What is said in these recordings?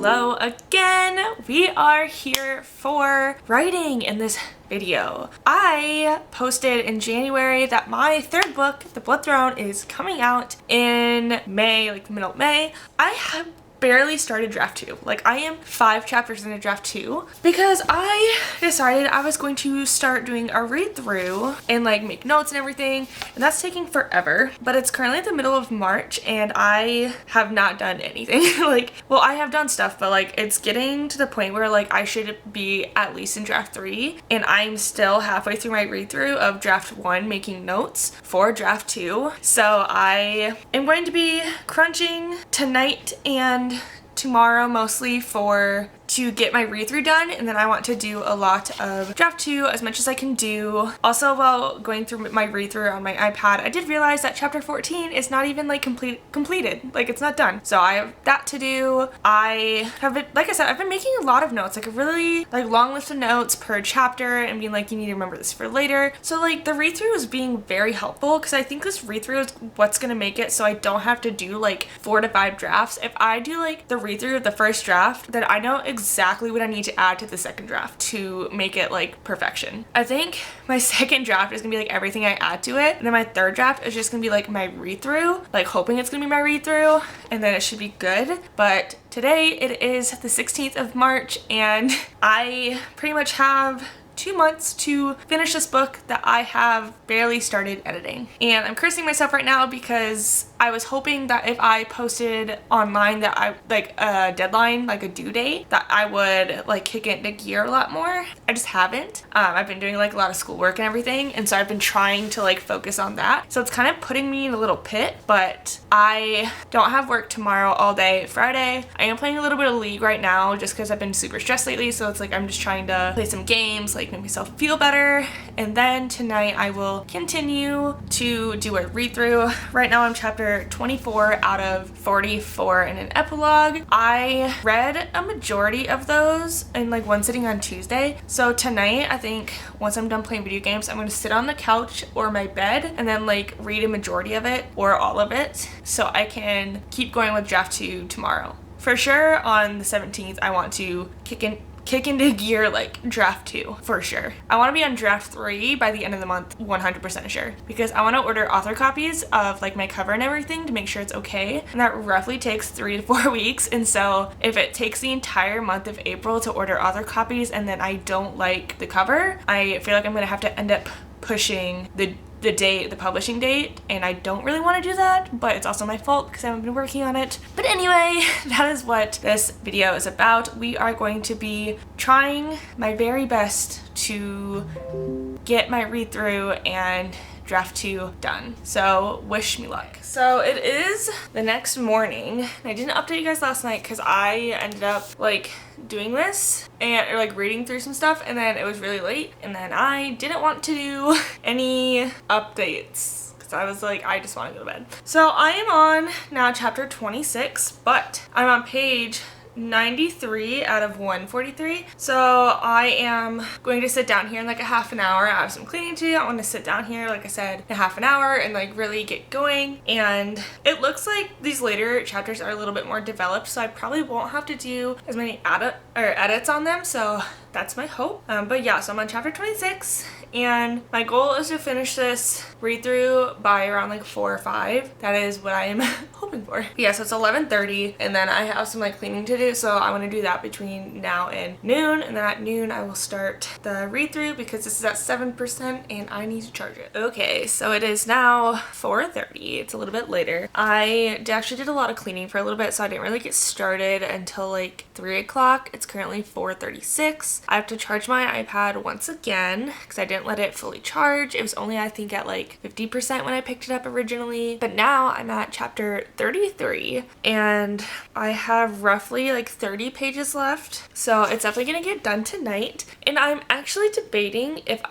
Hello again. We are here for writing in this video. I posted in January that my third book, The Blood Throne, is coming out in May, like the middle of May. I have barely started draft 2. Like, I am 5 chapters into draft 2 because I decided I was going to start doing a read through and like make notes and everything, and that's taking forever. But it's currently the middle of March and I have not done anything. Like, well, I have done stuff, but like it's getting to the point where like I should be at least in draft 3 and I'm still halfway through my read through of draft 1 making notes for draft 2. So I am going to be crunching tonight and tomorrow mostly to get my read through done, and then I want to do a lot of draft 2 as much as I can do. Also, while going through my read through on my iPad, I did realize that chapter 14 is not even like completed. Like, it's not done. So I have that to do. I have been, like I said, I've been making a lot of notes, like a really like long list of notes per chapter, and being like, you need to remember this for later. So like the read through is being very helpful because I think this read through is what's gonna make it so I don't have to do like 4 to 5 drafts. If I do like the read through of the first draft, then I know exactly what I need to add to the second draft to make it like perfection. I think my second draft is gonna be like everything I add to it, and then my third draft is just gonna be like my read through, like hoping it's gonna be my read through, and then it should be good. But today it is the 16th of March and I pretty much have 2 months to finish this book that I have barely started editing. And I'm cursing myself right now because I was hoping that if I posted online that I like a deadline, like a due date, that I would like kick it into gear a lot more. I just haven't. I've been doing like a lot of schoolwork and everything, and so I've been trying to like focus on that. So it's kind of putting me in a little pit, but I don't have work tomorrow all day Friday. I am playing a little bit of League right now just because I've been super stressed lately, so it's like I'm just trying to play some games, like make myself feel better. And then tonight I will continue to do a read through. Right now I'm chapter 24 out of 44 in an epilogue. I read a majority of those in like one sitting on Tuesday. So tonight, I think once I'm done playing video games, I'm going to sit on the couch or my bed and then like read a majority of it or all of it so I can keep going with draft 2 tomorrow. For sure on the 17th, I want to kick into gear like draft 2 for sure. I want to be on draft 3 by the end of the month, 100% sure, because I want to order author copies of like my cover and everything to make sure it's okay, and that roughly takes 3 to 4 weeks. And so if it takes the entire month of April to order author copies and then I don't like the cover, I feel like I'm gonna have to end up pushing the publishing date, and I don't really want to do that, but it's also my fault because I haven't been working on it. But anyway, that is what this video is about. We are going to be trying my very best to get my read through and draft 2 done. So wish me luck. So it is the next morning. I didn't update you guys last night because I ended up like doing this or like reading through some stuff, and then it was really late, and then I didn't want to do any updates because I was like, I just want to go to bed. So I am on now chapter 26, but I'm on page 93 out of 143. So I am going to sit down here in like a half an hour. I have some cleaning to do. I want to sit down here, like I said, in a half an hour and like really get going. And it looks like these later chapters are a little bit more developed, so I probably won't have to do as many edits on them. So that's my hope. But yeah, so I'm on chapter 26 and my goal is to finish this read through by around like 4 or 5. That is what I am hoping for. But yeah, so it's 11:30 and then I have some like cleaning to do, so I want to do that between now and noon, and then at noon I will start the read through because this is at 7% and I need to charge it. Okay, so it is now 4:30. It's a little bit later. I actually did a lot of cleaning for a little bit, so I didn't really get started until like 3 o'clock. It's currently 4:36. I have to charge my iPad once again because I didn't let it fully charge. It was only, I think, at like 50% when I picked it up originally, but now I'm at chapter 33 and I have roughly like 30 pages left, so it's definitely gonna get done tonight. And I'm actually debating if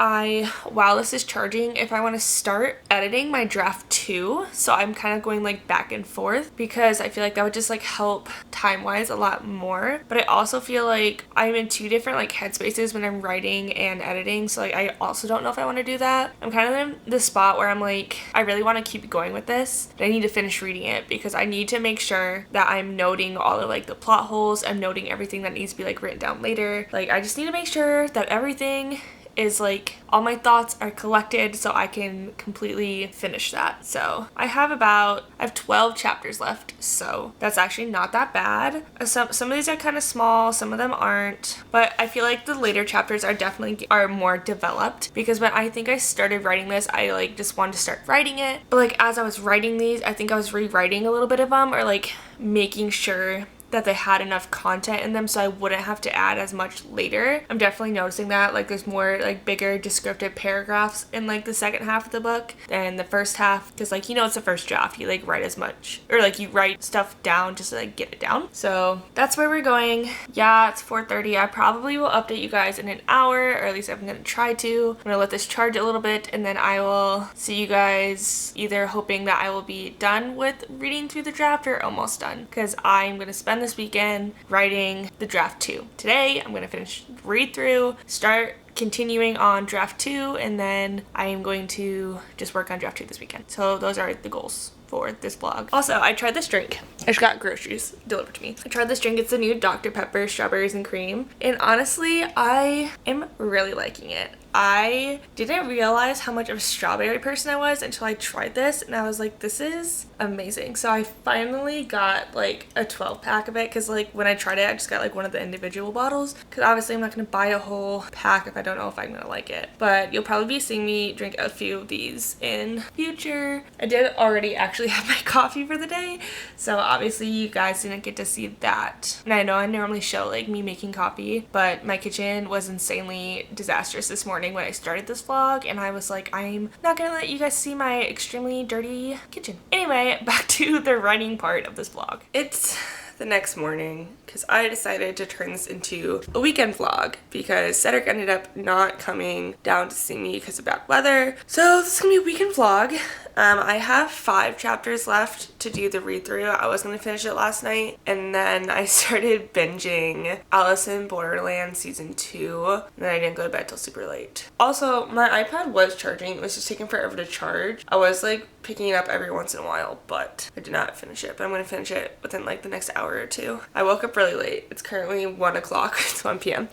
while this is charging, if I want to start editing my draft 2, so I'm kind of going like back and forth because I feel like that would just like help time-wise a lot more. But I also feel like I'm in 2 different like headspaces when I'm writing and editing, so like I also don't know if I want to do that. I'm kind of in the spot where I'm like, I really want to keep going with this, but I need to finish reading it because I need to make sure that I'm noting all of like the plot holes. I'm noting everything that needs to be like written down later. Like I just need to make sure that everything is like all my thoughts are collected so I can completely finish that. So I have 12 chapters left, so that's actually not that bad. Some of these are kind of small, some of them aren't, but I feel like the later chapters are more developed, because when I think I started writing this, I like just wanted to start writing it, but like as I was writing these, I think I was rewriting a little bit of them, or like making sure that they had enough content in them so I wouldn't have to add as much later. I'm definitely noticing that like there's more like bigger descriptive paragraphs in like the second half of the book than the first half, because like it's the first draft, you like write as much, or like you write stuff down just to like get it down. So that's where we're going. Yeah, it's 4:30. I probably will update you guys in an hour, or at least I'm gonna try to. I'm gonna let this charge a little bit, and then I will see you guys, either hoping that I will be done with reading through the draft or almost done, because I'm gonna spend this weekend writing the draft 2. Today I'm going to finish read through, start continuing on draft 2, and then I am going to just work on draft 2 this weekend. So those are the goals for this vlog. Also, I tried this drink. I just got groceries delivered to me. I tried this drink. It's the new Dr. Pepper strawberries and cream, and honestly I am really liking it. I didn't realize how much of a strawberry person I was until I tried this, and I was like, this is amazing. So I finally got like a 12 pack of it, because like when I tried it I just got like one of the individual bottles, because obviously I'm not going to buy a whole pack if I don't know if I'm going to like it. But you'll probably be seeing me drink a few of these in future. I did already actually have my coffee for the day, so obviously you guys didn't get to see that. And I know I normally show like me making coffee, but my kitchen was insanely disastrous this morning when I started this vlog, and I was like, I'm not gonna let you guys see my extremely dirty kitchen. Anyway, back to the writing part of this vlog. It's the next morning, because I decided to turn this into a weekend vlog, because Cedric ended up not coming down to see me because of bad weather. So this is gonna be a weekend vlog. I have 5 chapters left to do the read through. I was gonna finish it last night, and then I started binging Alice in Borderland season 2, and then I didn't go to bed till super late. Also, my iPad was charging. It was just taking forever to charge. I was like picking it up every once in a while, but I did not finish it. But I'm gonna finish it within like the next hour or two. I woke up really late. It's currently 1 o'clock. It's 1 p.m.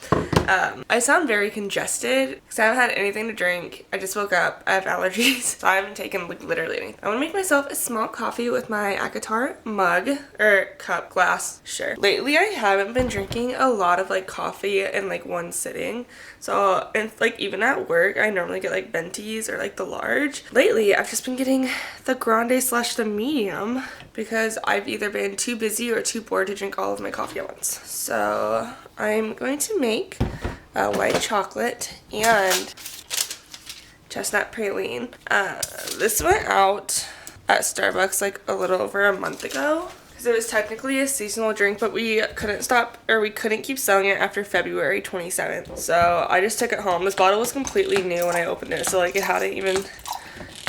I sound very congested because I haven't had anything to drink. I just woke up. I have allergies, so I haven't taken like literally anything. I want to make myself a small coffee with my Akatar mug, or cup, glass, sure. Lately I haven't been drinking a lot of like coffee in like one sitting. So, and like even at work I normally get like ventis or like the large. Lately I've just been getting the grande slash the medium, because I've either been too busy or too bored to drink all of my coffee at once. So I'm going to make a white chocolate and chestnut praline. This went out at Starbucks like a little over a month ago, because it was technically a seasonal drink, but we couldn't keep selling it after February 27th. So I just took it home. This bottle was completely new when I opened it, so like it hadn't even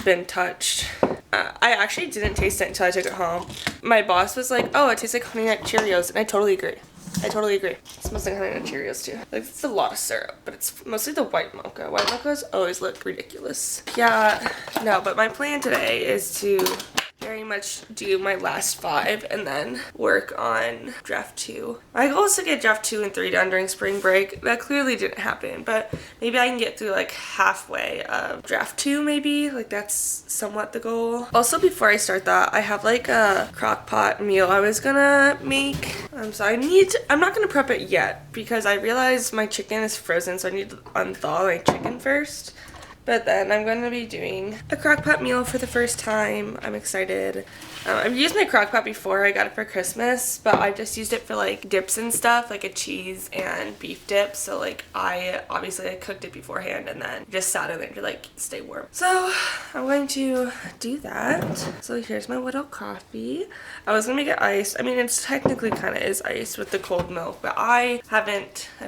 been touched. I actually didn't taste it until I took it home. My boss was like, oh, it tastes like Honey Nut Cheerios, and I totally agree. It smells like Honey Nut Cheerios too. Like, it's a lot of syrup, but it's mostly the white mocha. White mochas always look ridiculous. Yeah, no, but my plan today is to very much do my last 5 and then work on draft 2. My goal is to get draft 2 and 3 done during spring break. That clearly didn't happen, but maybe I can get through like halfway of draft 2 maybe. Like, that's somewhat the goal. Also, before I start that, I have like a crock pot meal I was gonna make. So I'm not gonna prep it yet, because I realized my chicken is frozen, so I need to unthaw my chicken first. But then I'm going to be doing a crock pot meal for the first time. I'm excited. I've used my crock pot before. I got it for Christmas, but I just used it for like dips and stuff, like a cheese and beef dip. So like I cooked it beforehand and then just sat in there to like stay warm. So I'm going to do that. So here's my little coffee. I was gonna make it iced. I mean, it's technically kind of is iced with the cold milk, but I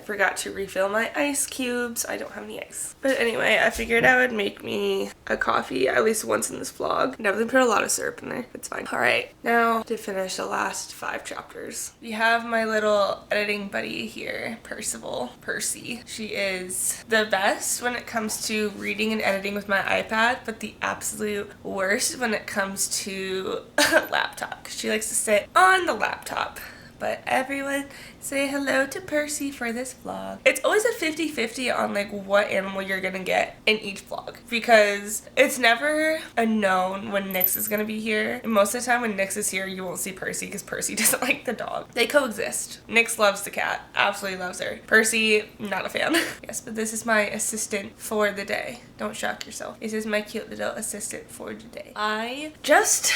forgot to refill my ice cubes. I don't have any ice. But anyway, I figured I would make me a coffee at least once in this vlog. Definitely put a lot of syrup in there. It's fine. Alright, now to finish the last 5 chapters. We have my little editing buddy here, Percy. She is the best when it comes to reading and editing with my iPad, but the absolute worst when it comes to a laptop, because she likes to sit on the laptop. but everyone say hello to Percy for this vlog. It's always a 50-50 on like what animal you're gonna get in each vlog, because it's never a known when Nyx is gonna be here. And most of the time when Nyx is here, you won't see Percy because Percy doesn't like the dog. They coexist. Nyx loves the cat, absolutely loves her. Percy, not a fan. Yes, but this is my assistant for the day. Don't shock yourself. This is my cute little assistant for the day. I just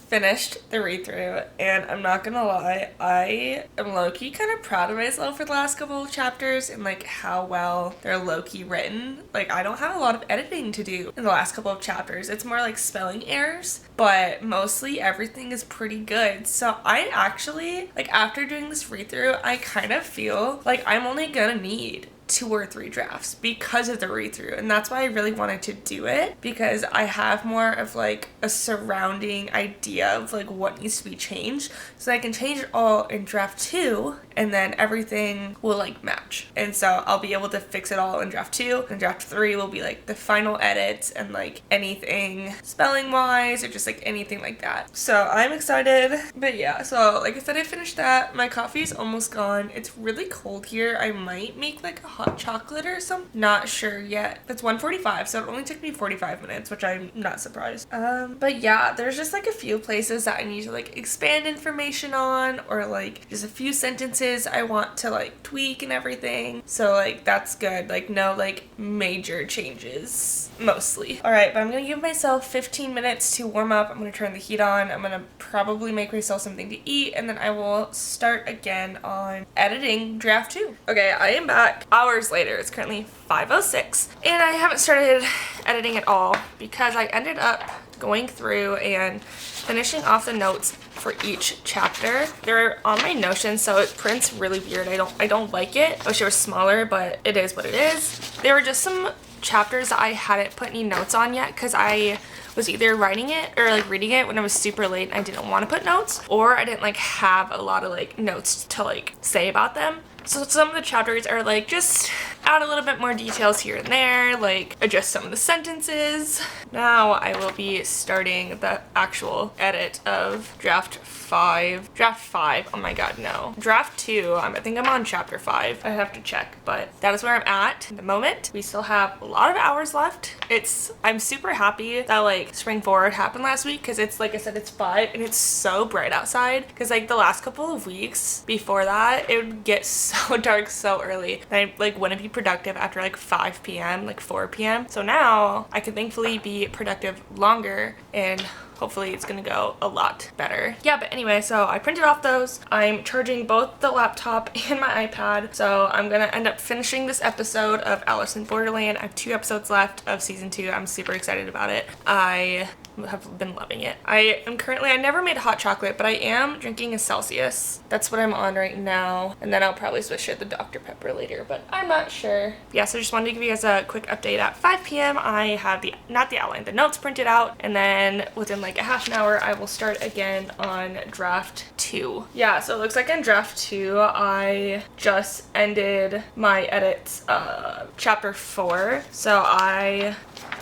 finished the read through, and I'm not gonna lie, I am low-key kind of proud of myself for the last couple of chapters and like how well they're low-key written. Like, I don't have a lot of editing to do in the last couple of chapters. It's more like spelling errors, but mostly everything is pretty good. So I actually, like, after doing this read through, I kind of feel like I'm only gonna need 2 or 3 drafts because of the read through, and that's why I really wanted to do it, because I have more of like a surrounding idea of like what needs to be changed, so I can change it all in draft 2 and then everything will like match, and so I'll be able to fix it all in draft 2, and draft 3 will be like the final edits and like anything spelling wise or just like anything like that. So I'm excited. But yeah, so like I said, I finished that. My coffee is almost gone. It's really cold here. I might make like a hot chocolate or something, not sure yet. It's 1:45, so it only took me 45 minutes, which I'm not surprised. But yeah, there's just like a few places that I need to like expand information on, or like just a few sentences I want to like tweak and everything. So like that's good. Like no like major changes mostly. All right, but I'm gonna give myself 15 minutes to warm up. I'm gonna turn the heat on. I'm gonna probably make myself something to eat, and then I will start again on editing draft 2. Okay, I am back hours later. It's currently 5:06, and I haven't started editing at all because I ended up going through and finishing off the notes for each chapter. They're on my Notion, so it prints really weird. I don't like it. I wish it was smaller, but it is what it is. There were just some chapters that I hadn't put any notes on yet because I was either writing it or like reading it when it was super late and I didn't want to put notes, or I didn't like have a lot of like notes to like say about them. So some of the chapters are like just add a little bit more details here and there, like adjust some of the sentences. Now I will be starting the actual edit of draft 5. Draft 5, oh my god, no. Draft 2, I think I'm on chapter 5. I have to check, but that is where I'm at the moment. We still have a lot of hours left. I'm super happy that like spring forward happened last week, because it's like I said, it's 5 and it's so bright outside, because like the last couple of weeks before that, it would get so dark so early and I like wouldn't be productive after like 5 p.m, like 4 p.m. So now I can thankfully be productive longer, and hopefully it's gonna go a lot better. Yeah, but anyway, so I printed off those. I'm charging both the laptop and my iPad, so I'm gonna end up finishing this episode of Alice in Borderland. I have 2 episodes left of season 2. I'm super excited about it. I have been loving it. I never made hot chocolate, but I am drinking a Celsius. That's what I'm on right now, and then I'll probably switch to the Dr. Pepper later, but I'm not sure. Yeah, so I just wanted to give you guys a quick update. At 5 p.m. I have the outline, the notes printed out, and then within like a half an hour I will start again on draft 2. Yeah, so it looks like in draft 2 I just ended my edits chapter 4, so I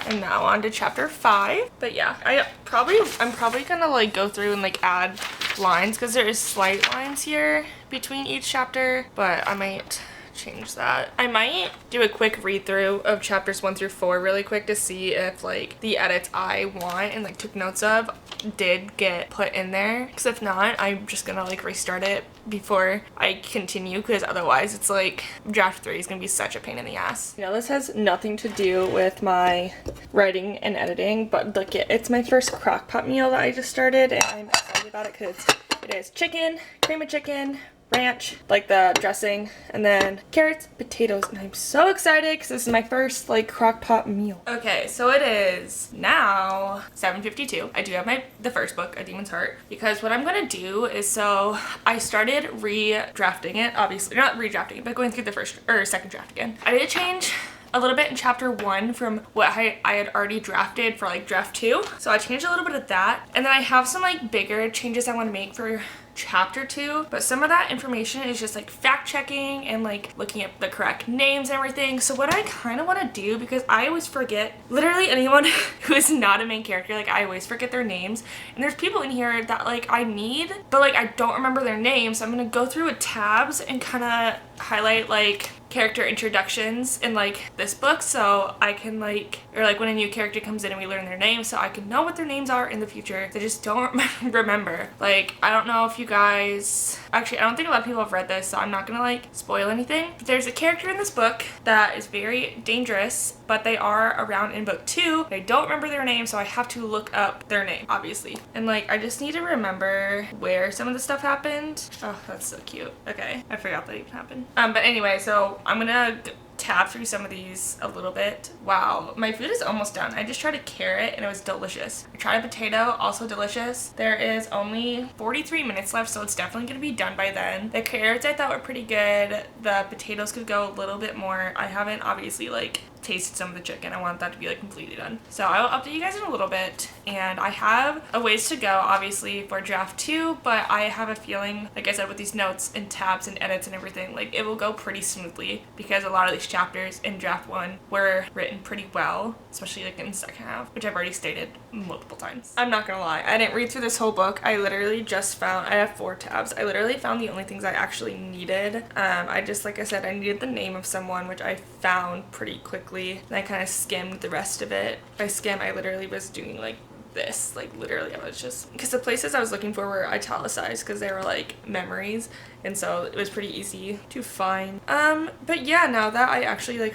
am now on to chapter 5. But yeah, I'm probably gonna like go through and like add lines, because there is slight lines here between each chapter, but I might change that. I might do a quick read through of chapters 1 through 4 really quick to see if like the edits I want and like took notes of did get put in there, because if not, I'm just gonna like restart it before I continue, because otherwise it's like draft 3 is gonna be such a pain in the ass. You know, this has nothing to do with my writing and editing, but look, it's my first crock pot meal that I just started, and I'm excited about it because it is chicken, cream of chicken, ranch, like the dressing, and then carrots, potatoes, and I'm so excited because this is my first like crock pot meal. Okay, so it is now 7:52. I do have the first book, A Demon's Heart, because what I'm gonna do is, so I started redrafting it, obviously not redrafting it, but going through the second draft again. I did change a little bit in chapter 1 from what I had already drafted for like draft 2. So I changed a little bit of that. And then I have some like bigger changes I want to make for chapter 2, but some of that information is just like fact checking and like looking at the correct names and everything. So what I kind of want to do, because I always forget, literally anyone who is not a main character, like I always forget their names, and there's people in here that like I need, but like I don't remember their names. So I'm gonna go through with tabs and kind of highlight like character introductions in like this book, so I can like, or like when a new character comes in and we learn their name, so I can know what their names are in the future. I just don't remember. Like, I don't know if you guys, actually I don't think a lot of people have read this, so I'm not gonna like spoil anything, but there's a character in this book that is very dangerous, but they are around in book 2. I don't remember their name, so I have to look up their name, obviously. And like, I just need to remember where some of the stuff happened. Oh, that's so cute. Okay, I forgot that even happened. But anyway, so I'm gonna tab through some of these a little bit. Wow, my food is almost done. I just tried a carrot and it was delicious. I tried a potato, also delicious. There is only 43 minutes left, so it's definitely gonna be done by then. The carrots I thought were pretty good. The potatoes could go a little bit more. I haven't obviously like tasted some of the chicken. I want that to be like completely done. So I will update you guys in a little bit, and I have a ways to go obviously for draft 2, but I have a feeling, like I said, with these notes and tabs and edits and everything, like it will go pretty smoothly because a lot of these chapters in draft 1 were written pretty well, especially like in the second half, which I've already stated multiple times. I'm not gonna lie, I didn't read through this whole book. I literally just found, I have 4 tabs. I literally found the only things I actually needed. I just, like I said, I needed the name of someone, which I found pretty quickly. And I kind of skimmed the rest of it. By skim, I literally was doing like this, like literally I was just, because the places I was looking for were italicized because they were like memories, and so it was pretty easy to find. But yeah, now that I actually like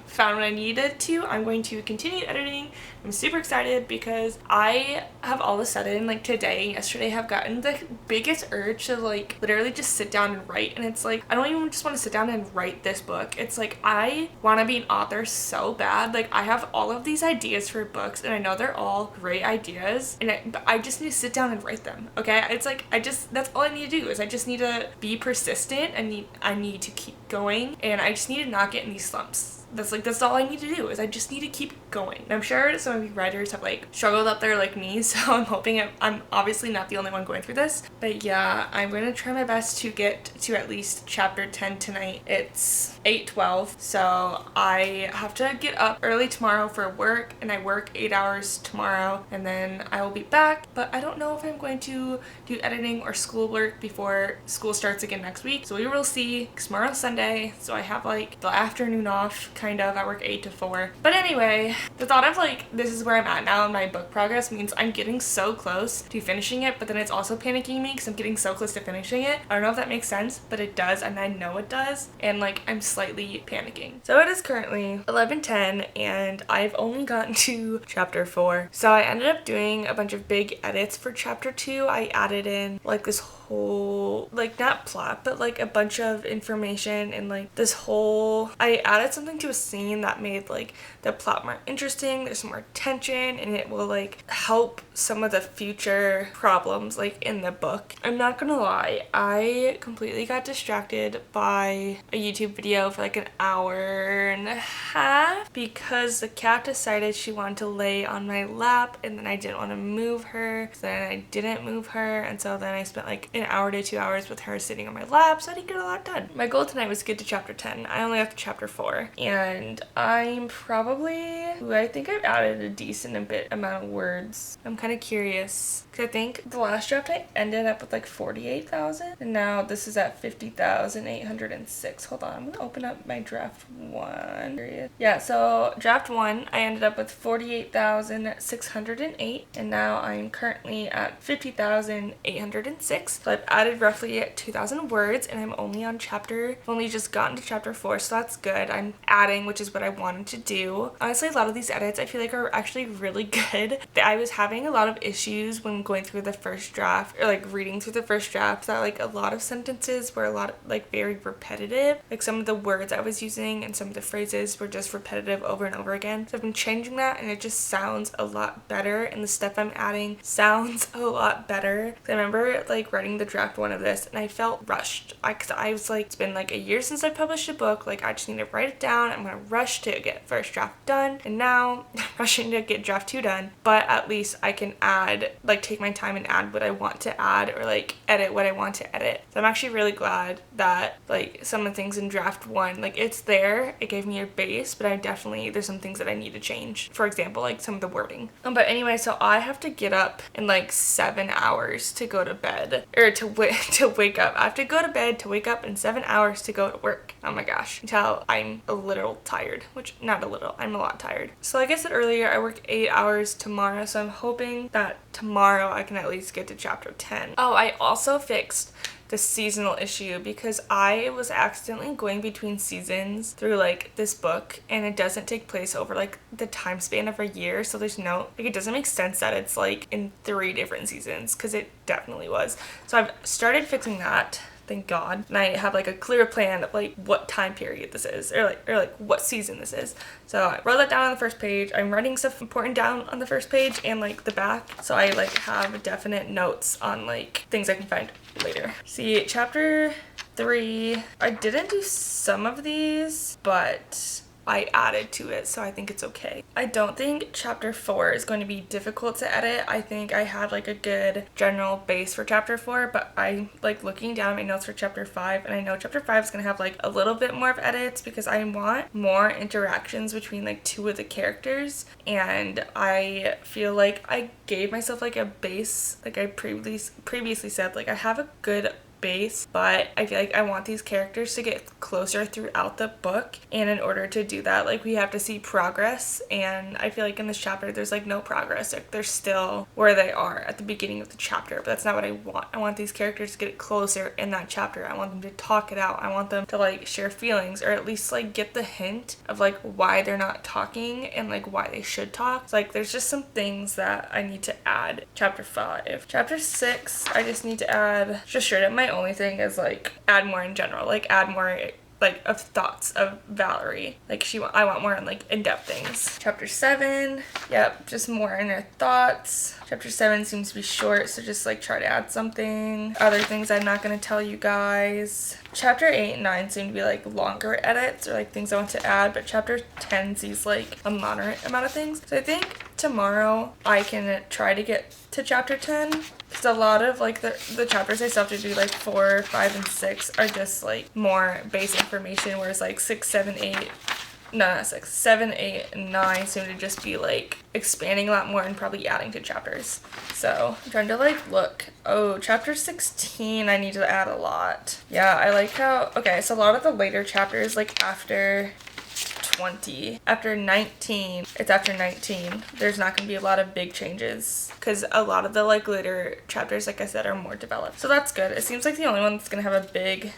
found what I needed to, I'm going to continue editing. I'm super excited because I have all of a sudden, like today, yesterday, have gotten the biggest urge to like literally just sit down and write, and it's like I don't even just want to sit down and write this book. It's like I want to be an author so bad. Like I have all of these ideas for books, and I know they're all great ideas, and but I just need to sit down and write them. Okay, it's like that's all I need to do is I just need to be persistent. I need to keep going, and I just need to not get in these slumps. That's all I need to do is I just need to keep going. And I'm sure some of you writers have like struggled up there like me, so I'm hoping I'm obviously not the only one going through this. But yeah, I'm going to try my best to get to at least chapter 10 tonight. It's 8:12, so I have to get up early tomorrow for work, and I work 8 hours tomorrow, and then I will be back. But I don't know if I'm going to do editing or schoolwork before school starts again next week, so we will see. Tomorrow's Sunday, so I have like the afternoon off, kind of. I work 8 to 4. But anyway, the thought of like this is where I'm at now in my book progress means I'm getting so close to finishing it, but then it's also panicking me because I'm getting so close to finishing it. I don't know if that makes sense, but it does, and I know it does, and like I'm slightly panicking. So it is currently 11:10, and I've only gotten to chapter 4. So I ended up doing a bunch of big edits for chapter 2. I added in like this whole, like not plot, but like a bunch of information, and like this whole, I added something to a scene that made like the plot more interesting. There's more tension, and it will like help some of the future problems like in the book. I'm not gonna lie, I completely got distracted by a YouTube video for like an hour and a half because the cat decided she wanted to lay on my lap, and then I didn't want to move her, so then I didn't move her, and so then I spent like an hour to 2 hours with her sitting on my lap, so I didn't get a lot done. My goal tonight was to get to chapter 10. I only have to chapter 4, and I'm probably, I think I've added a decent amount of words. I'm kind of curious because I think the last draft I ended up with like 48,000, and now this is at 50,806. Hold on, I'm gonna open up my draft 1. Yeah, so draft 1 I ended up with 48,608, and now I'm currently at 50,806. So I've added roughly 2,000 words, and I'm only on I've only just gotten to chapter 4, so that's good. I'm adding, which is what I wanted to do. Honestly, a lot of these edits I feel like are actually really good. I was having a lot of issues when going through the first draft, or like reading through the first draft, that like a lot of sentences were like very repetitive. Like some of the words I was using and some of the phrases were just repetitive over and over again. So I've been changing that, and it just sounds a lot better, and the stuff I'm adding sounds a lot better. I remember like writing the draft 1 of this, and I felt rushed because I was like, it's been like a year since I published a book, like I just need to write it down. I'm I'm gonna rush to get first draft done, and now rushing to get draft 2 done, but at least I can add, like, take my time and add what I want to add, or like edit what I want to edit. So I'm actually really glad that like some of the things in draft 1, like it's there, it gave me a base, but there's some things that I need to change. For example, like some of the wording. But anyway, so I have to get up in like 7 hours to go to bed, or to wake up. I have to go to bed to wake up in 7 hours to go to work. Oh my gosh, until I'm a little tired, which not a little, I'm a lot tired. So like I said earlier, I work 8 hours tomorrow, so I'm hoping that tomorrow I can at least get to chapter 10. Oh, I also fixed the seasonal issue because I was accidentally going between seasons through like this book, and it doesn't take place over like the time span of a year, so there's no, like, it doesn't make sense that it's like in 3 different seasons, because it definitely was. So I've started fixing that, thank God, and I have like a clear plan of like what time period this is, or like what season this is. So I wrote that down on the first page. I'm writing stuff important down on the first page and like the back, so I like have definite notes on like things I can find later. See, chapter 3, I didn't do some of these, but I added to it, so I think it's okay. I don't think chapter 4 is going to be difficult to edit. I think I had like a good general base for chapter 4, but I like looking down my notes for chapter 5, and I know chapter 5 is going to have like a little bit more of edits because I want more interactions between like 2 of the characters, and I feel like I gave myself like a base, like I previously said, like I have a good base, but I feel like I want these characters to get closer throughout the book, and in order to do that, like, we have to see progress, and I feel like in this chapter there's like no progress. Like, they're still where they are at the beginning of the chapter, but that's not what I want. I want these characters to get closer in that chapter. I want them to talk it out. I want them to like share feelings, or at least like get the hint of like why they're not talking and like why they should talk. So, like, there's just some things that I need to add. Chapter 5. Chapter 6, I just need to add, just straight up, my only thing is like add more in general, like add more like of thoughts of Valerie. Like I want more on like in-depth things. Chapter 7, yep, just more inner thoughts. Chapter 7 seems to be short, so just like try to add something. Other things I'm not gonna tell you guys. Chapter 8 and 9 seem to be like longer edits or like things I want to add, but chapter 10 sees like a moderate amount of things. So I think tomorrow I can try to get to chapter 10, because a lot of like the chapters I still have to do, like 4, 5, and 6, are just like more base information, whereas like 6, 7, 8, no, not 6, 7, 8, and 9 seem to just be like expanding a lot more and probably adding to chapters. So I'm trying to like look. Oh, chapter 16, I need to add a lot. Yeah, I like how, okay, so a lot of the later chapters, like after 20, after 19, it's after 19, there's not going to be a lot of big changes, because a lot of the like later chapters, like I said, are more developed. So that's good. It seems like the only one that's going to have a big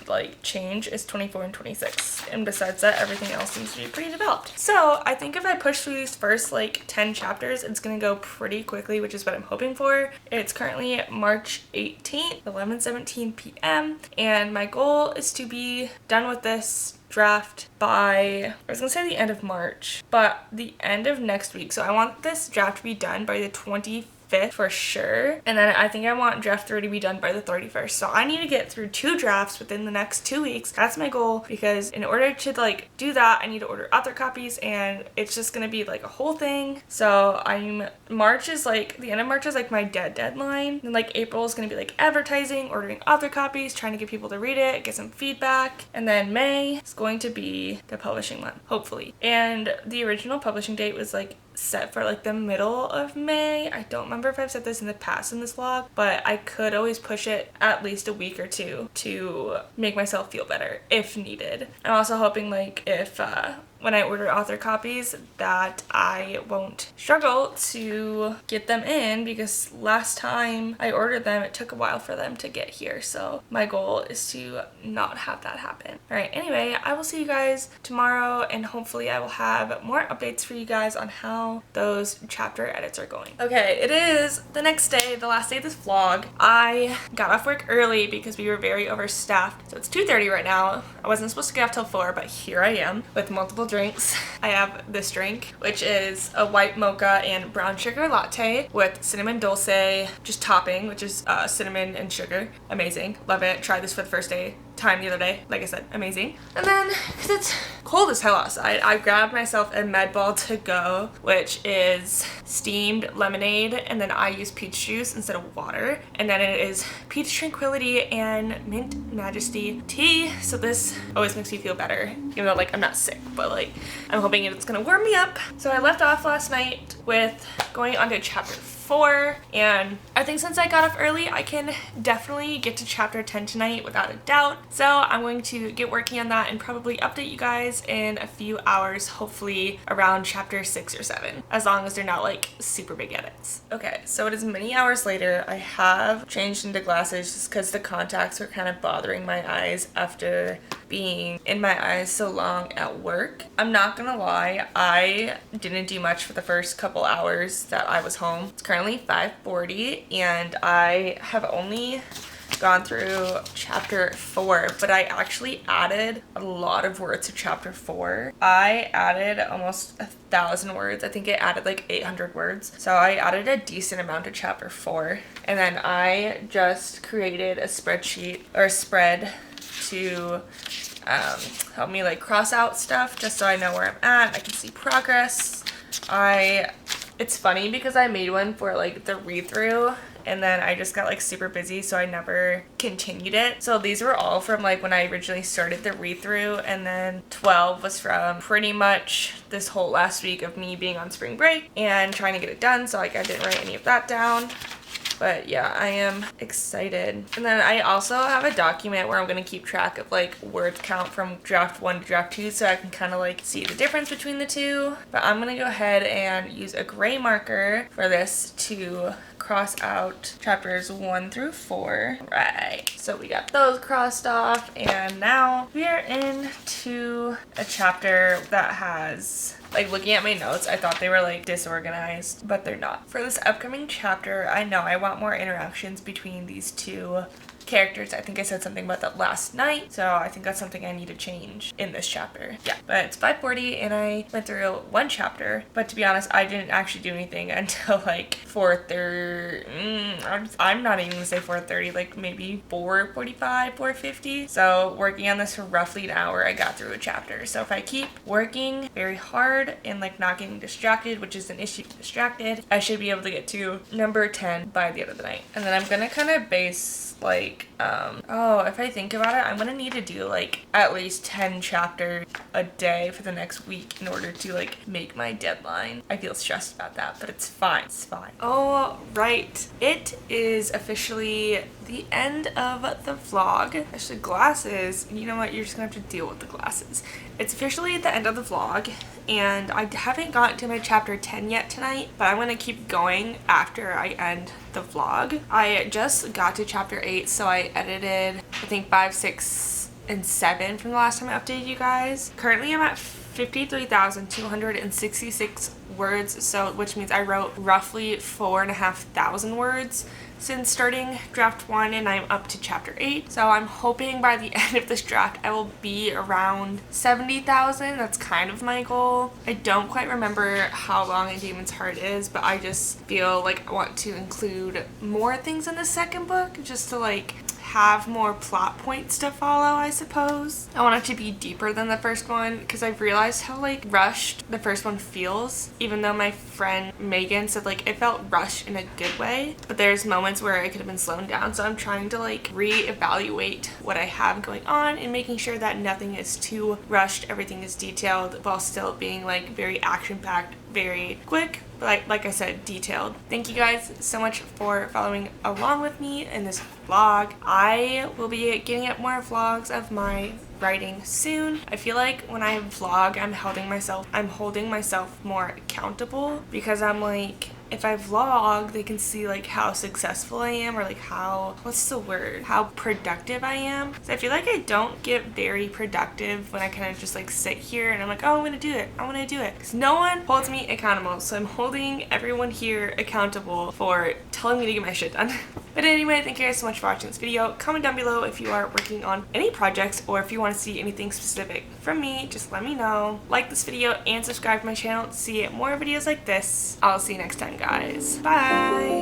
like change is 24 and 26, and besides that, everything else seems to be pretty developed. So I think if I push through these first like 10 chapters, it's going to go pretty quickly, which is what I'm hoping for. It's currently March 18th, 11:17 p.m., and my goal is to be done with this draft by, I was gonna say the end of March, but the end of next week. So I want this draft to be done by the 25th for sure, and then I think I want draft 3 to be done by the 31st. So I need to get through 2 drafts within the next 2 weeks. That's my goal, because in order to like do that, I need to order author copies, and it's just gonna be like a whole thing. So March is like, the end of March is like my deadline, and like April is gonna be like advertising, ordering author copies, trying to get people to read it, get some feedback, and then May is going to be the publishing month, hopefully. And the original publishing date was like set for like the middle of May. I don't remember if I've said this in the past in this vlog, but I could always push it at least a week or 2 to make myself feel better if needed. I'm also hoping like if when I order author copies that I won't struggle to get them in, because last time I ordered them, it took a while for them to get here. So my goal is to not have that happen. All right, anyway, I will see you guys tomorrow, and hopefully I will have more updates for you guys on how those chapter edits are going. Okay, it is the next day, the last day of this vlog. I got off work early because we were very overstaffed. So it's 2:30 right now. I wasn't supposed to get off till 4, but here I am with multiple drinks. I have this drink, which is a white mocha and brown sugar latte with cinnamon dulce, just topping, which is cinnamon and sugar. Amazing. Love it. Tried this for the first day time the other day. Like I said, amazing. And then, because it's cold as hell outside, I grabbed myself a med ball to go, which is steamed lemonade, and then I use peach juice instead of water. And then it is peach tranquility and mint majesty tea. So this always makes me feel better, even though like I'm not sick, but like I'm hoping it's gonna warm me up. So I left off last night with going on to chapter 4, and I think since I got up early, I can definitely get to chapter 10 tonight without a doubt. So I'm going to get working on that and probably update you guys in a few hours, hopefully around chapter 6 or 7, as long as they're not like super big edits. Okay, so it is many hours later. I have changed into glasses just because the contacts were kind of bothering my eyes after being in my eyes so long at work. I'm not gonna lie, I didn't do much for the first couple hours that I was home. It's currently 5:40 and I have only gone through chapter 4, but I actually added a lot of words to chapter 4. I added almost 1,000 words. I think it added like 800 words. So I added a decent amount to chapter 4. And then I just created a spreadsheet or a spread to help me like cross out stuff just so I know where I'm at. I can see progress. It's funny because I made one for like the read through and then I just got like super busy, so I never continued it. So these were all from like when I originally started the read through, and then 12 was from pretty much this whole last week of me being on spring break and trying to get it done. So like I didn't write any of that down. But yeah, I am excited. And then I also have a document where I'm going to keep track of like word count from draft 1 to draft 2 so I can kind of like see the difference between the two. But I'm going to go ahead and use a gray marker for this to cross out chapters 1 through 4. Right, so we got those crossed off, and now we are into a chapter that has, like, looking at my notes, I thought they were like disorganized, but they're not. For this upcoming chapter, I know I want more interactions between these two characters. I think I said something about that last night, so I think that's something I need to change in this chapter. Yeah, but it's 5:40 and I went through one chapter, but to be honest, I didn't actually do anything until like 4:30. I'm not even gonna say 4:30, like maybe 4:45, 4:50. So working on this for roughly an hour, I got through a chapter. So if I keep working very hard and like not getting distracted, which is an issue, distracted, I should be able to get to number 10 by the end of the night. And then I'm gonna kind of base like if I think about it, I'm gonna need to do like at least 10 chapters a day for the next week in order to like make my deadline. I feel stressed about that, but it's fine. It's fine. All right, it is officially the end of the vlog. Actually, glasses, you know what, you're just gonna have to deal with the glasses. It's officially the end of the vlog, and I haven't gotten to my chapter 10 yet tonight, but I'm gonna keep going after I end the vlog. I just got to chapter 8, so I edited I think 5, 6, and 7 from the last time I updated you guys. Currently I'm at 53,266 words, so which means I wrote roughly 4,500 words since starting draft 1, and I'm up to chapter 8. So I'm hoping by the end of this draft I will be around 70,000. That's kind of my goal. I don't quite remember how long A Demon's Heart is, but I just feel like I want to include more things in the second book just to like have more plot points to follow, I suppose. I want it to be deeper than the first one because I've realized how like rushed the first one feels, even though my friend Megan said like it felt rushed in a good way, but there's moments where it could have been slowed down. So I'm trying to like reevaluate what I have going on and making sure that nothing is too rushed, everything is detailed while still being like very action-packed, very quick, but like I said, detailed. Thank you guys so much for following along with me in this vlog. I will be getting up more vlogs of my writing soon. I feel like when I vlog, I'm holding myself more accountable, because I'm like, if I vlog, they can see like how successful I am, or like how productive I am. So I feel like I don't get very productive when I kind of just like sit here and I'm like, oh, I'm gonna do it, because no one holds me accountable. So I'm holding everyone here accountable for telling me to get my shit done. But anyway, thank you guys so much for watching this video. Comment down below if you are working on any projects, or if you want to see anything specific from me, just let me know. Like this video and subscribe to my channel to see more videos like this. I'll see you next time, guys. Bye!